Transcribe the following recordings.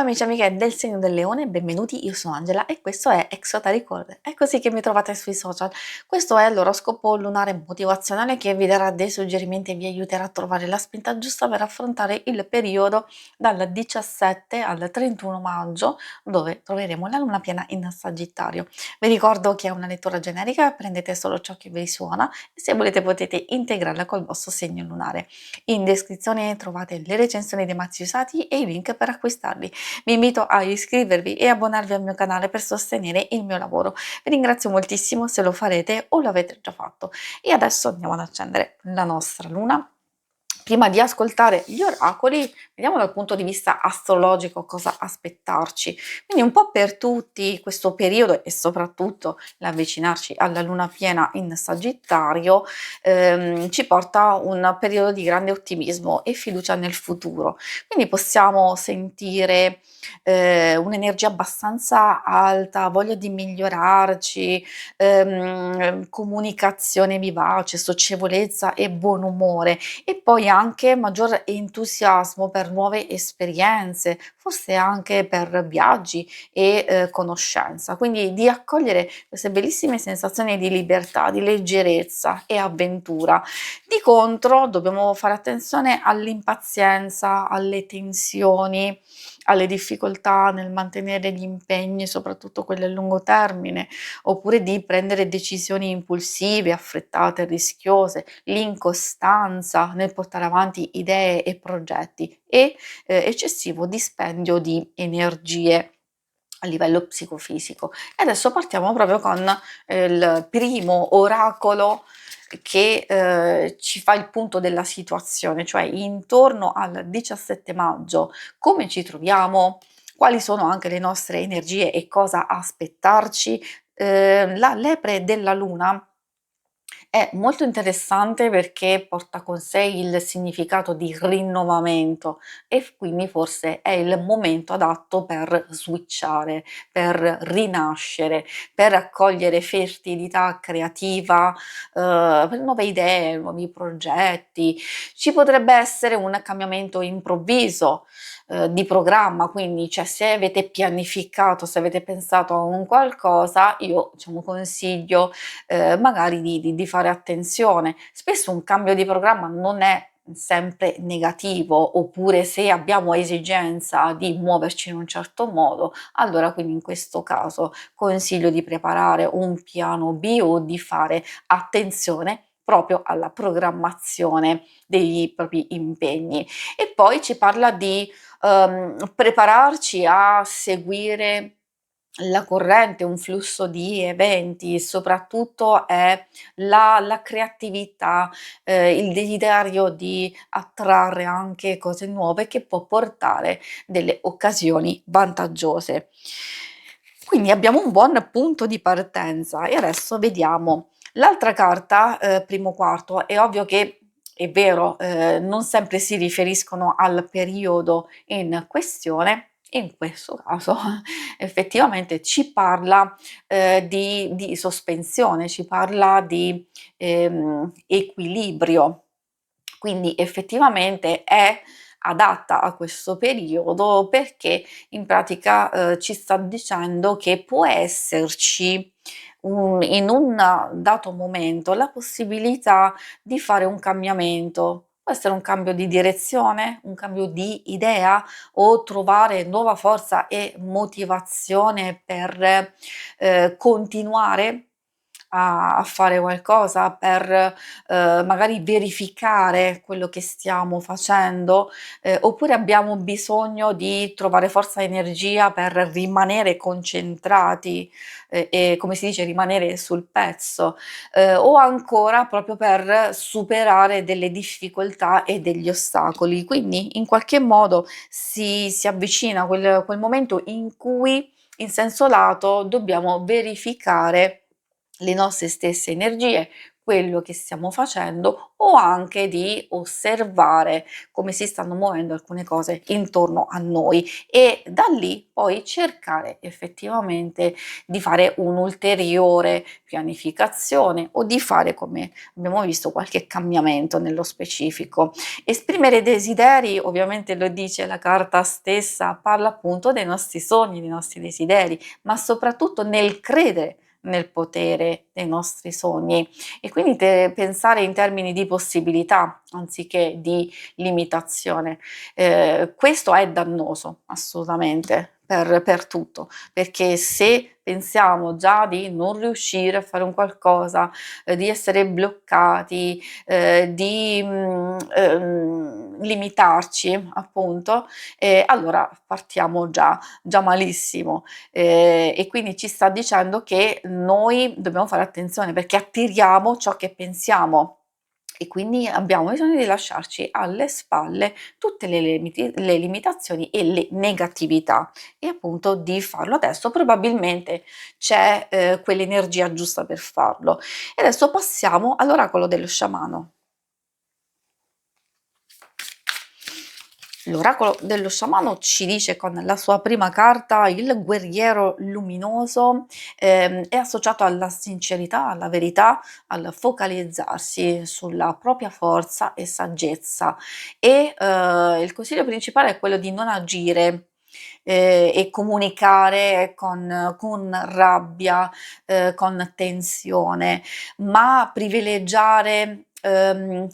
amici e amiche del segno del leone, benvenuti, io sono Angela e questo è Exota Record. È così che mi trovate sui social. Questo è l'oroscopo lunare motivazionale che vi darà dei suggerimenti e vi aiuterà a trovare la spinta giusta per affrontare il periodo dal 17 al 31 maggio, dove troveremo la luna piena in Sagittario. Vi ricordo che è una lettura generica, prendete solo ciò che vi suona e se volete potete integrarla col vostro segno lunare. In descrizione trovate le recensioni dei mazzi usati e i link per acquistarli. Vi invito a iscrivervi e abbonarvi al mio canale per sostenere il mio lavoro. Vi ringrazio moltissimo se lo farete o lo avete già fatto. E adesso andiamo ad accendere la nostra luna. Prima di ascoltare gli oracoli, vediamo dal punto di vista astrologico cosa aspettarci. Quindi un po' per tutti questo periodo e soprattutto l'avvicinarci alla luna piena in Sagittario ci porta a un periodo di grande ottimismo e fiducia nel futuro. Quindi possiamo sentire un'energia abbastanza alta, voglia di migliorarci, comunicazione vivace, socievolezza e buon umore e poi anche maggior entusiasmo per nuove esperienze, forse anche per viaggi e conoscenza. Quindi di accogliere queste bellissime sensazioni di libertà, di leggerezza e avventura. Di contro dobbiamo fare attenzione all'impazienza, alle tensioni, alle difficoltà nel mantenere gli impegni, soprattutto quelli a lungo termine, oppure di prendere decisioni impulsive, affrettate, rischiose, l'incostanza nel portare avanti idee e progetti e eccessivo dispendio di energie a livello psicofisico. E adesso partiamo proprio con il primo oracolo che ci fa il punto della situazione, cioè intorno al 17 maggio come ci troviamo, quali sono anche le nostre energie e cosa aspettarci. La lepre della luna è molto interessante perché porta con sé il significato di rinnovamento e quindi forse è il momento adatto per switchare, per rinascere, per accogliere fertilità creativa, per nuove idee, nuovi progetti. Ci potrebbe essere un cambiamento improvviso, di programma, quindi cioè se avete pianificato, se avete pensato a un qualcosa, io diciamo consiglio magari di fare attenzione. Spesso un cambio di programma non è sempre negativo, oppure se abbiamo esigenza di muoverci in un certo modo, allora quindi in questo caso consiglio di preparare un piano B o di fare attenzione proprio alla programmazione degli propri impegni. E poi ci parla di prepararci a seguire la corrente, un flusso di eventi, soprattutto è la creatività, il desiderio di attrarre anche cose nuove che può portare delle occasioni vantaggiose. Quindi abbiamo un buon punto di partenza e adesso vediamo l'altra carta, primo quarto. È ovvio che è vero, non sempre si riferiscono al periodo in questione, in questo caso effettivamente ci parla, di sospensione, ci parla di, equilibrio. Quindi effettivamente è adatta a questo periodo perché in pratica, ci sta dicendo che può esserci in un dato momento la possibilità di fare un cambiamento. Può essere un cambio di direzione, un cambio di idea o trovare nuova forza e motivazione per, continuare a fare qualcosa, per, magari verificare quello che stiamo facendo, oppure abbiamo bisogno di trovare forza e energia per rimanere concentrati, e come si dice rimanere sul pezzo, o ancora proprio per superare delle difficoltà e degli ostacoli. Quindi in qualche modo si avvicina quel momento in cui in senso lato dobbiamo verificare le nostre stesse energie, quello che stiamo facendo o anche di osservare come si stanno muovendo alcune cose intorno a noi e da lì poi cercare effettivamente di fare un'ulteriore pianificazione o di fare, come abbiamo visto, qualche cambiamento nello specifico. Esprimere desideri, ovviamente lo dice la carta stessa, parla appunto dei nostri sogni, dei nostri desideri, ma soprattutto nel credere nel potere dei nostri sogni e quindi pensare in termini di possibilità anziché di limitazione. Questo è dannoso assolutamente per tutto, perché se pensiamo già di non riuscire a fare un qualcosa, di essere bloccati, di limitarci appunto, allora partiamo già malissimo. E quindi ci sta dicendo che noi dobbiamo fare attenzione perché attiriamo ciò che pensiamo e quindi abbiamo bisogno di lasciarci alle spalle tutte le limitazioni e le negatività e appunto di farlo. Adesso probabilmente c'è quell'energia giusta per farlo. E adesso passiamo all'oracolo dello sciamano. L'oracolo dello sciamano ci dice con la sua prima carta il guerriero luminoso, è associato alla sincerità, alla verità, al focalizzarsi sulla propria forza e saggezza e il consiglio principale è quello di non agire e comunicare con rabbia, con tensione, ma privilegiare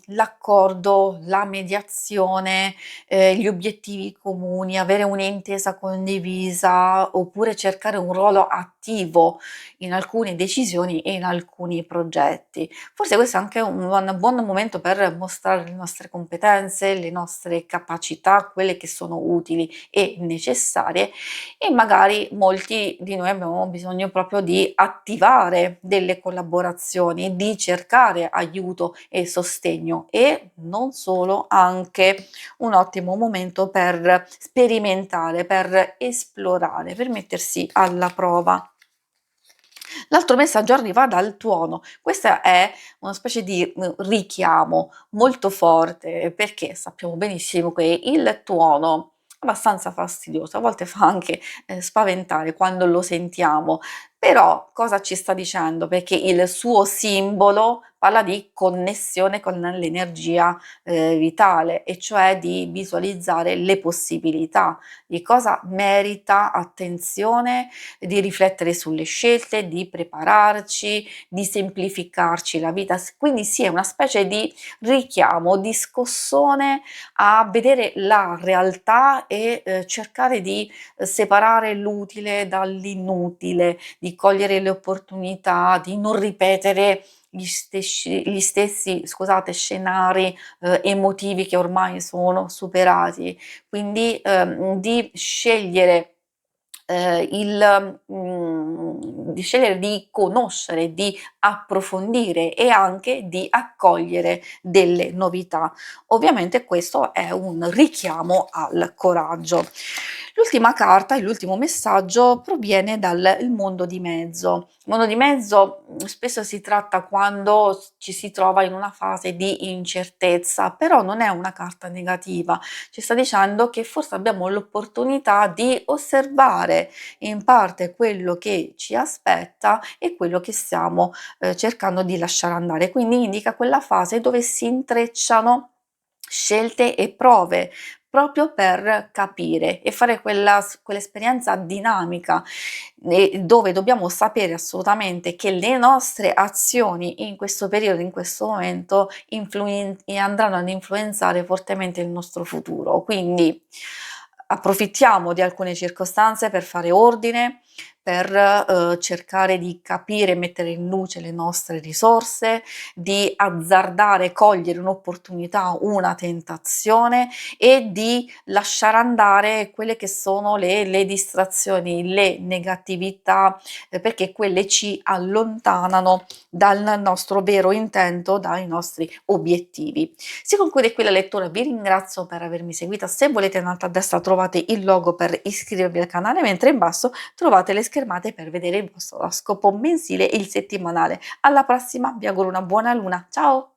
l'accordo, la mediazione, gli obiettivi comuni, avere un'intesa condivisa, oppure cercare un ruolo attivo in alcune decisioni e in alcuni progetti. Forse questo è anche un buon momento per mostrare le nostre competenze, le nostre capacità, quelle che sono utili e necessarie e magari molti di noi abbiamo bisogno proprio di attivare delle collaborazioni, di cercare aiuto e sostegno e non solo, anche un ottimo momento per sperimentare, per esplorare, per mettersi alla prova. L'altro messaggio arriva dal tuono. Questa è una specie di richiamo molto forte perché sappiamo benissimo che il tuono è abbastanza fastidioso, a volte fa anche spaventare quando lo sentiamo, però cosa ci sta dicendo? Perché il suo simbolo parla di connessione con l'energia vitale e cioè di visualizzare le possibilità, di cosa merita attenzione, di riflettere sulle scelte, di prepararci, di semplificarci la vita. Quindi sì, è una specie di richiamo, di scossone a vedere la realtà e cercare di separare l'utile dall'inutile, di cogliere le opportunità, di non ripetere gli stessi, scusate, scenari emotivi che ormai sono superati. Quindi di scegliere di scegliere di conoscere, di approfondire e anche di accogliere delle novità. Ovviamente questo è un richiamo al coraggio. L'ultima carta, l'ultimo messaggio proviene dal il mondo di mezzo. Il mondo di mezzo spesso si tratta quando ci si trova in una fase di incertezza, però non è una carta negativa, ci sta dicendo che forse abbiamo l'opportunità di osservare in parte quello che ci aspetta e quello che stiamo cercando di lasciare andare. Quindi indica quella fase dove si intrecciano scelte e prove proprio per capire e fare quell'esperienza dinamica dove dobbiamo sapere assolutamente che le nostre azioni in questo periodo, in questo momento, andranno ad influenzare fortemente il nostro futuro. Quindi approfittiamo di alcune circostanze per fare ordine, per cercare di capire e mettere in luce le nostre risorse, di azzardare, cogliere un'opportunità, una tentazione e di lasciare andare quelle che sono le distrazioni, le negatività, perché quelle ci allontanano dal nostro vero intento, dai nostri obiettivi. Si conclude qui la lettura, vi ringrazio per avermi seguita. Se volete in alto a destra trovate il logo per iscrivervi al canale, mentre in basso trovate le schermate per vedere il vostro oroscopo mensile e il settimanale. Alla prossima, vi auguro una buona luna. Ciao!